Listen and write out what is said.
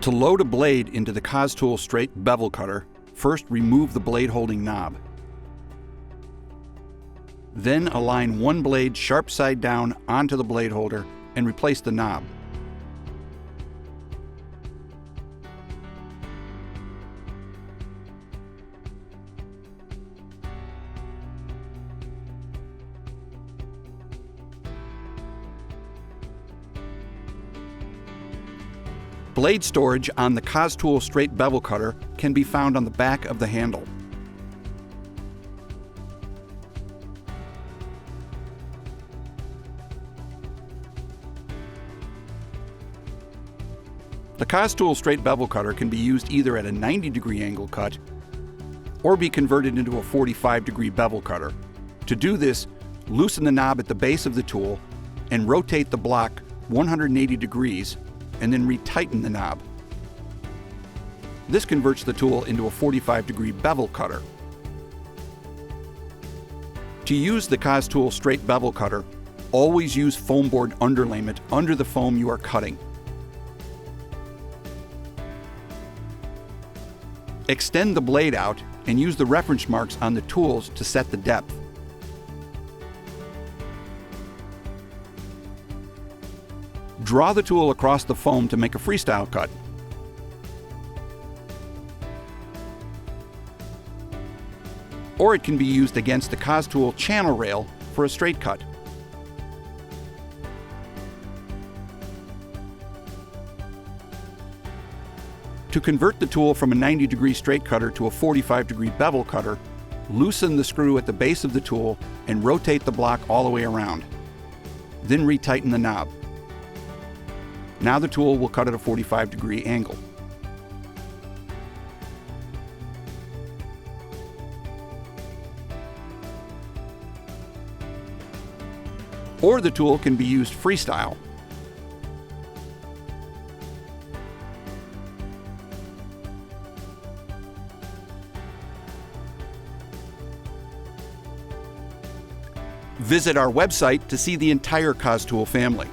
To load a blade into the Cos-Tools straight bevel cutter, first remove the blade holding knob. Then align one blade sharp side down onto the blade holder and replace the knob. Blade storage on the Cos-Tools straight bevel cutter can be found on the back of the handle. The Cos-Tools straight bevel cutter can be used either at a 90-degree angle cut or be converted into a 45-degree bevel cutter. To do this, loosen the knob at the base of the tool and rotate the block 180 degrees and then retighten the knob. This converts the tool into a 45-degree bevel cutter. To use the Cos-Tools straight bevel cutter, always use foam board underlayment under the foam you are cutting. Extend the blade out and use the reference marks on the tools to set the depth. Draw the tool across the foam to make a freestyle cut. Or it can be used against the Cos-Tools Channel Rail for a straight cut. To convert the tool from a 90-degree straight cutter to a 45-degree bevel cutter, loosen the screw at the base of the tool and rotate the block all the way around. Then retighten the knob. Now the tool will cut at a 45-degree angle. Or the tool can be used freestyle. Visit our website to see the entire Cos-Tools family.